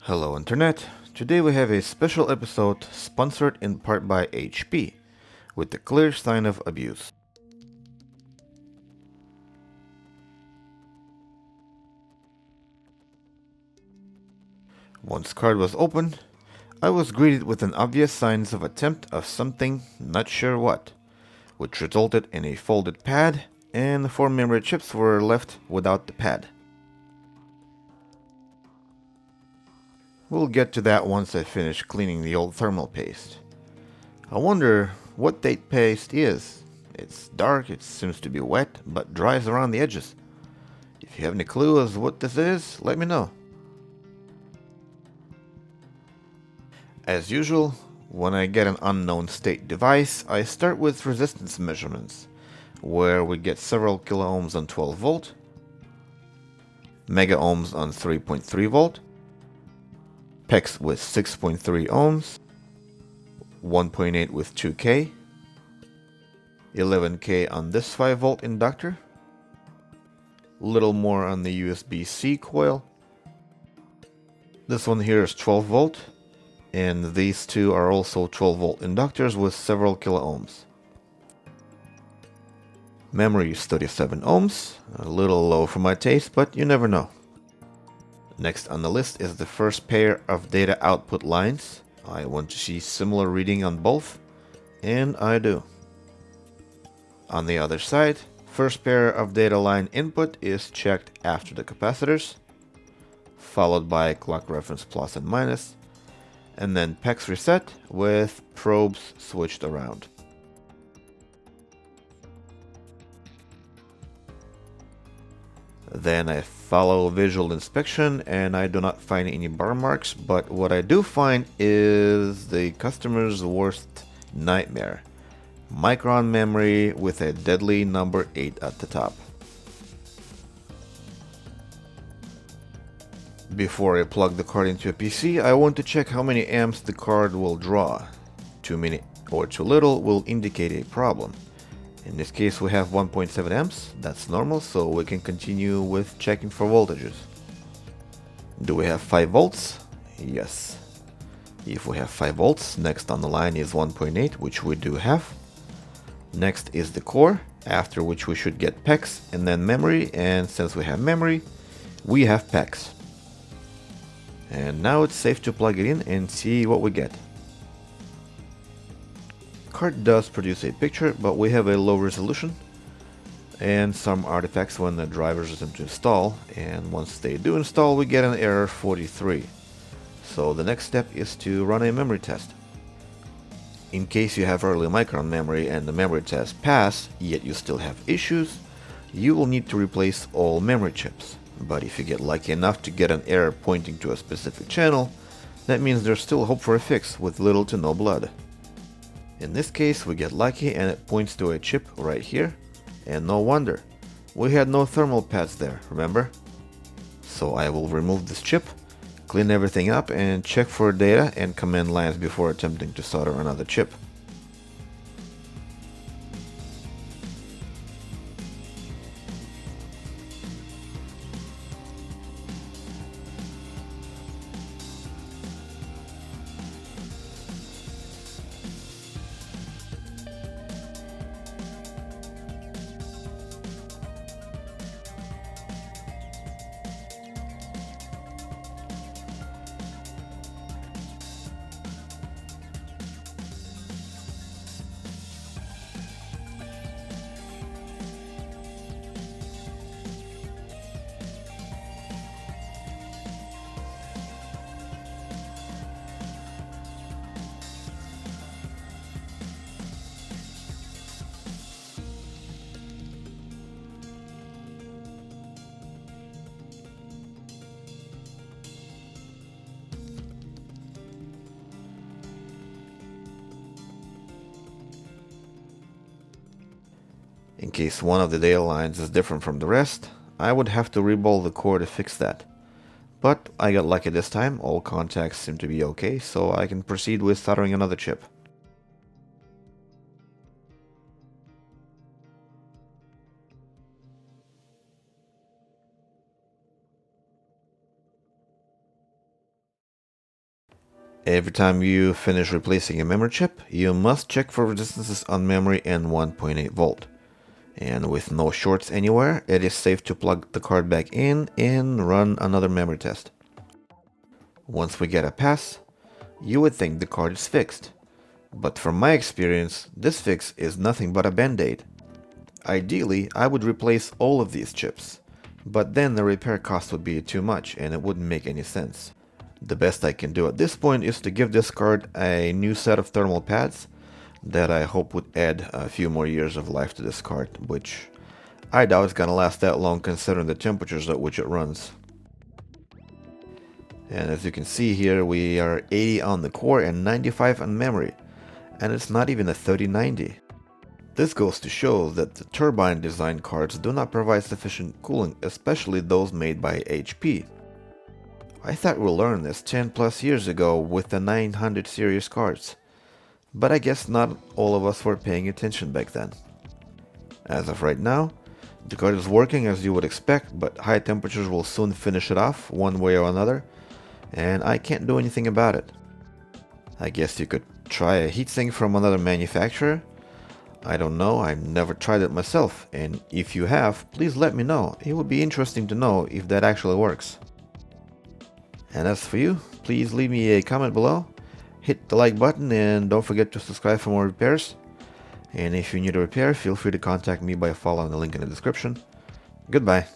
Hello Internet, today we have a special episode sponsored in part by HP, with the clear sign of abuse. Once card was opened, I was greeted with an obvious signs of attempt of something, not sure what, which resulted in a folded pad, and 4 memory chips were left without the pad. We'll get to that once I finish cleaning the old thermal paste. I wonder what that paste is. It's dark, it seems to be wet, but dries around the edges. If you have any clue as what this is, let me know. As usual, when I get an unknown state device, I start with resistance measurements, where we get several kiloohms on 12 volt, mega ohms on 3.3 volt, PEX with 6.3 ohms, 1.8 with 2K, 11K on this 5 volt inductor, little more on the USB-C coil. This one here is 12 volt, and these two are also 12 volt inductors with several kiloohms. Memory is 37 ohms, a little low for my taste, but you never know. Next on the list is the first pair of data output lines. I want to see similar reading on both, and I do. On the other side, first pair of data line input is checked after the capacitors, followed by clock reference plus and minus, and then PEX reset with probes switched around. Then I follow visual inspection and I do not find any bar marks, but what I do find is the customer's worst nightmare. Micron memory with a deadly number 8 at the top. Before I plug the card into a PC, I want to check how many amps the card will draw. Too many or too little will indicate a problem. In this case we have 1.7 amps, that's normal, so we can continue with checking for voltages. Do we have 5 volts? Yes. If we have 5 volts, next on the line is 1.8, which we do have. Next is the core, after which we should get PEX, and then memory, and since we have memory, we have PEX. And now it's safe to plug it in and see what we get. Card does produce a picture, but we have a low resolution and some artifacts when the drivers attempt to install, and once they do install we get an error 43. So the next step is to run a memory test. In case you have early Micron memory and the memory test pass, yet you still have issues, you will need to replace all memory chips. But if you get lucky enough to get an error pointing to a specific channel, that means there's still hope for a fix with little to no blood. In this case we get lucky and it points to a chip right here, and no wonder, we had no thermal pads there, remember? So I will remove this chip, clean everything up and check for data and command lines before attempting to solder another chip. In case one of the data lines is different from the rest, I would have to reball the core to fix that. But I got lucky this time, all contacts seem to be okay, so I can proceed with soldering another chip. Every time you finish replacing a memory chip, you must check for resistances on memory and 1.8 volt. And with no shorts anywhere, it is safe to plug the card back in and run another memory test. Once we get a pass, you would think the card is fixed. But from my experience, this fix is nothing but a band-aid. Ideally, I would replace all of these chips, but then the repair cost would be too much and it wouldn't make any sense. The best I can do at this point is to give this card a new set of thermal pads that I hope would add a few more years of life to this card, which I doubt is gonna last that long considering the temperatures at which it runs. And as you can see here, we are 80 on the core and 95 on memory, and it's not even a 3090. This goes to show that the turbine design cards do not provide sufficient cooling, especially those made by HP. I thought we learned this 10 plus years ago with the 900 series cards, but I guess not all of us were paying attention back then. As of right now, the card is working as you would expect, but high temperatures will soon finish it off one way or another, and I can't do anything about it. I guess you could try a heatsink from another manufacturer. I don't know, I've never tried it myself, and if you have, please let me know. It would be interesting to know if that actually works. And as for you, please leave me a comment below, hit the like button, and don't forget to subscribe for more repairs. And if you need a repair, feel free to contact me by following the link in the description. Goodbye.